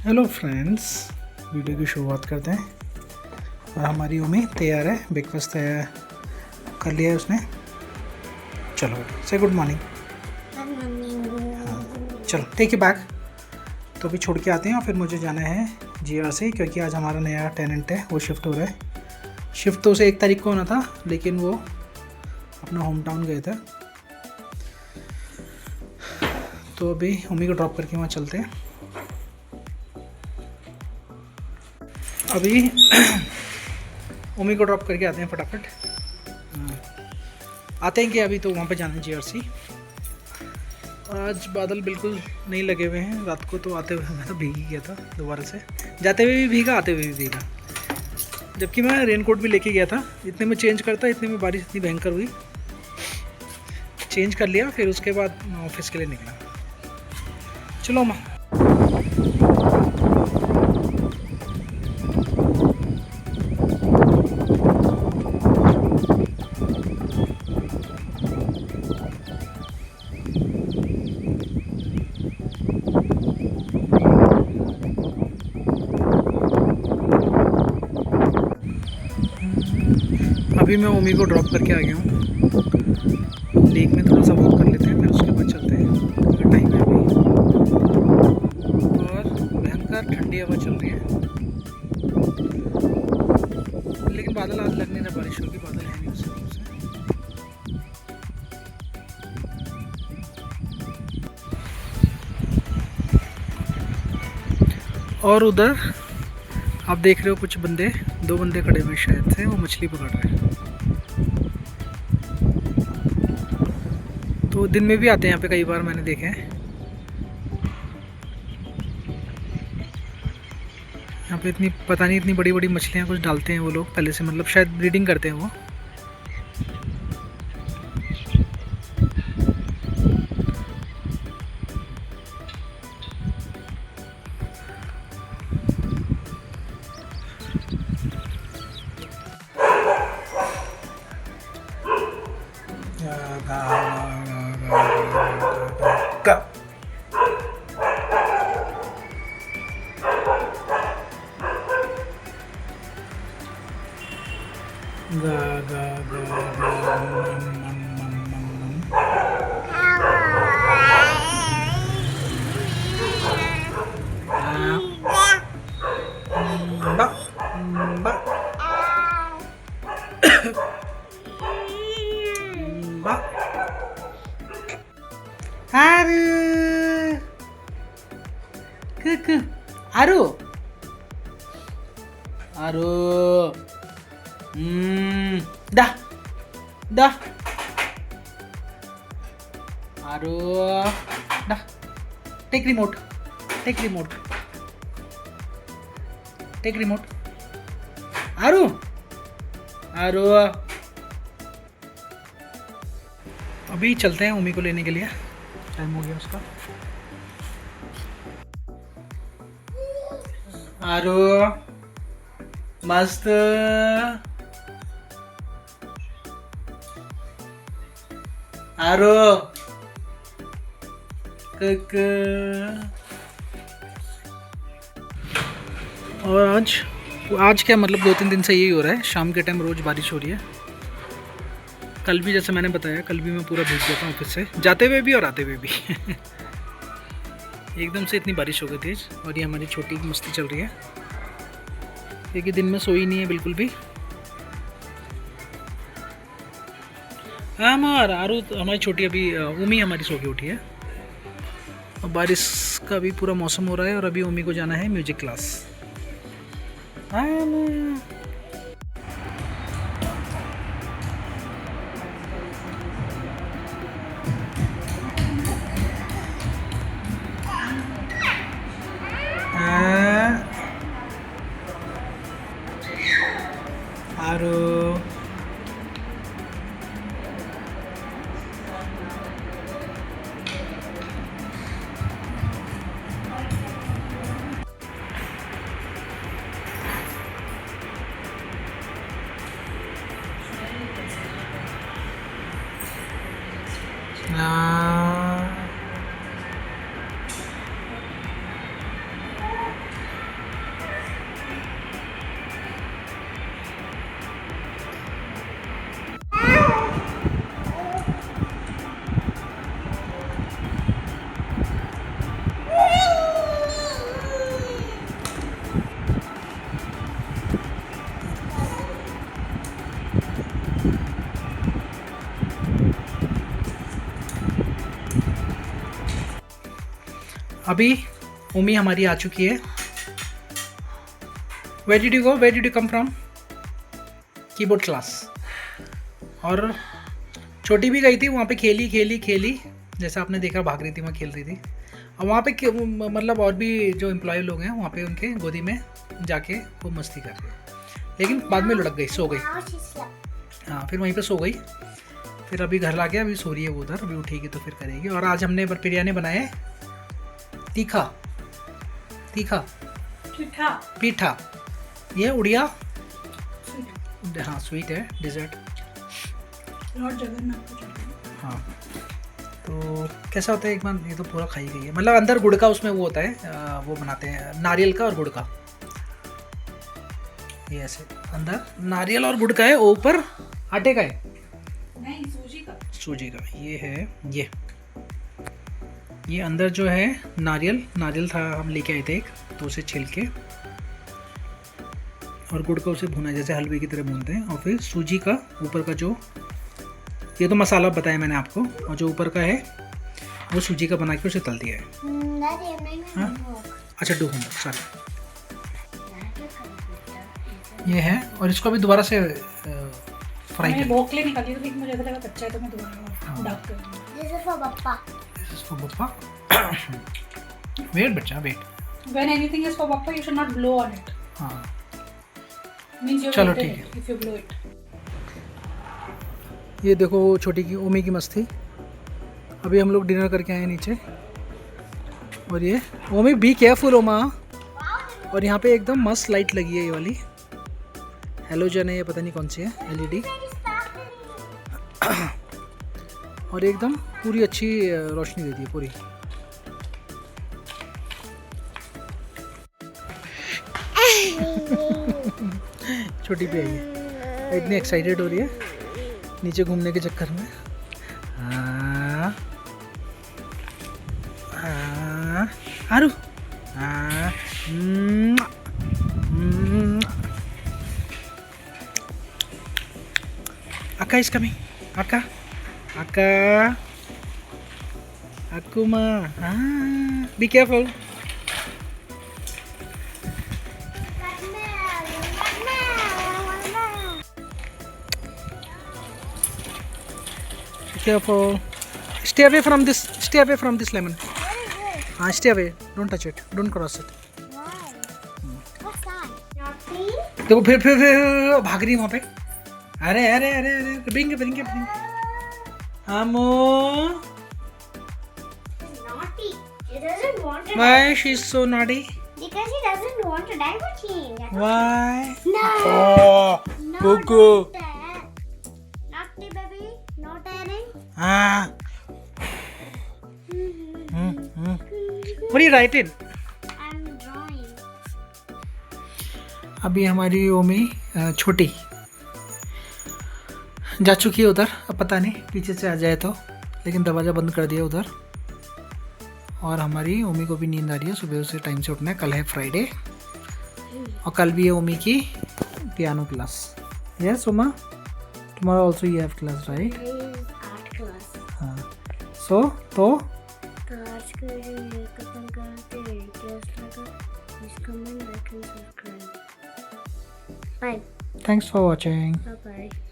Hello friends, video की शुरुआत करते हैं। और हमारी उम्मीद तैयार है, ब्रेकफास्ट तैयार कर लिया है उसने। चलो से गुड मॉर्निंग। हाँ चलो टेक यू बैक। तो अभी छोड़ के आते हैं और फिर मुझे जाना है जीआर से, क्योंकि आज हमारा नया टेनेंट है, वो शिफ्ट हो रहा है। शिफ्ट तो उसे 1 तारीख को होना था, लेकिन वो अपना होम टाउन गए थे। तो अभी उम्मी को ड्रॉप करके वहाँ चलते हैं। अभी उम्मी को ड्रॉप करके आते हैं फटाफट। आते हैं कि अभी तो वहाँ पे जाना है जीआरसी। आज बादल बिल्कुल नहीं लगे हुए हैं। रात को तो आते हुए मैं तो भीग ही गया था दोबारा से, जाते हुए भी भीगा, आते हुए भी भीगा, जबकि मैं रेनकोट भी लेके गया था। इतने में चेंज करता, इतने में बारिश इतनी भयंकर हुई। चेंज कर लिया, फिर उसके बाद ऑफिस के लिए निकला। चलो माँ। अभी मैं उम्मी को ड्रॉप करके आ गया हूँ। लेक में थोड़ा सा वॉक कर लेते हैं, फिर उसके बाद चलते हैं। टाइम है अभी और भयंकर ठंडी हवा चल रही है, लेकिन बादल आज लग नहीं रहा, बारिश होगी। बादल है नहीं उस हिसाब से। और उधर आप देख रहे हो कुछ बंदे, 2 बंदे खड़े हुए शायद से, वो मछली पकड़ रहे हैं। तो दिन में भी आते हैं यहाँ पे, कई बार मैंने देखे हैं। यहाँ पे इतनी पता नहीं, इतनी बड़ी बड़ी मछलियाँ कुछ डालते हैं वो लोग पहले से, मतलब शायद ब्रीडिंग करते हैं वो। गा गा गा गा मम मम मम मम। बा बा बा। आरू कुकु आरू आरू dah dah aduh dah take remote take remote take remote aru aru अभी चलते हैं उम्मी को लेने के लिए, टाइम हो गया उसका। आरू मस्त आरो कक। और आज क्या मतलब 2-3 दिन से यही हो रहा है, शाम के टाइम रोज़ बारिश हो रही है। कल भी जैसे मैंने बताया, कल भी मैं पूरा भीग गया था ऑफिस से, जाते हुए भी और आते हुए भी। एकदम से इतनी बारिश हो गई तेज। और ये हमारी छोटी मस्ती चल रही है, क्योंकि दिन में सोई नहीं है बिल्कुल भी। हाँ मार आरू हमारी छोटी, अभी उम्मी हमारी सो के उठी है। और बारिश का भी पूरा मौसम हो रहा है, और अभी उम्मी को जाना है म्यूजिक क्लास। आरू अभी उमी हमारी आ चुकी है। Where did you go, where did you come from? Keyboard class. और छोटी भी गई थी वहाँ पे, खेली जैसा आपने देखा, भाग रही थी वहाँ, खेल रही थी। और वहाँ पे मतलब और भी जो एम्प्लॉय लोग हैं वहाँ पे उनके गोदी में जाके वो मस्ती कर रही है, लेकिन बाद में लुढ़क गई, सो गई। हाँ, फिर वहीं पे सो गई। फिर अभी घर ला गया, अभी सो रही है वो उधर, अभी उठेगी तो फिर करेगी। और आज हमने बिरयानी बनाया है तीखा पीठा। ये उड़िया, हाँ स्वीट है, डिज़र्ट। हाँ, तो कैसा होता है एक बार, ये तो पूरा खाई गई है, मतलब अंदर गुड़ का उसमें वो होता है, वो बनाते हैं नारियल का और गुड़ का। ये ऐसे अंदर नारियल और गुड़ का है, ऊपर आटे का है, नहीं सूजी का। ये है, ये अंदर जो है नारियल था, हम लेके आए थे एक, तो उसे छिल के और गुड़ का उसे भुना, जैसे हलवे की तरह भूनते हैं। और फिर सूजी का ऊपर का जो, ये तो मसाला बताया मैंने आपको, और जो ऊपर का है वो सूजी का बना के उसे तल दिया है। हाँ? अच्छा, डू होमवर्क, सॉरी। ये है, और इसको अभी दोबारा से फ्राई कर। भोकले निकाली तो मुझे लगा कच्चा है, तो मैं दोबारा डाक कर दूंगी। This is for Papa. This is for Papa. Wait बच्चा, wait. When anything is for Papa, you should not blow on it. हाँ, Means you चलो will ठीक है। if you blow it. ये देखो छोटी की उमी की मस्ती। अभी हम लोग डिनर करके आए नीचे, और ये उमी बी केयरफुल ओमा। और यहाँ पे एकदम मस्त लाइट लगी है, ये वाली हेलोजन है, ये पता नहीं कौन सी है, LED। और एकदम पूरी अच्छी रोशनी देती है पूरी। छोटी भी आई है, इतनी एक्साइटेड हो रही है नीचे घूमने के चक्कर में। हाँ हाँ, आरू, हाँ, Akka is coming. Akka. Akuma. Ah, be careful. Be careful. Stay away from this. Stay away from this lemon. Ah, stay away. Don't touch it. Don't cross it. What's that? Naughty? देखो फिर भाग रही है वहाँ पे। अरे bring Amo. She's naughty. She doesn't want to. Why she is so naughty? Because she doesn't want a diaper change. Why? No. Oh, No. Cuckoo. Not that. Naughty baby. No tearing. Ah. What are you writing? I'm drawing. अभी हमारी ओमी छोटी जा चुकी है उधर, अब पता नहीं पीछे से आ जाए तो, लेकिन दरवाज़ा बंद कर दिया उधर। और हमारी ओमी को भी नींद आ रही है, सुबह से टाइम से उठना है, कल है फ्राइडे, और कल भी है ओमी की पियानो क्लास। यस ओमा, tomorrow also you have class right? Art class. हाँ, सो तो आज के लिए खत्म करते हैं। कैसा लगा? Please comment, like and subscribe. Bye. Thanks for watching. Bye bye.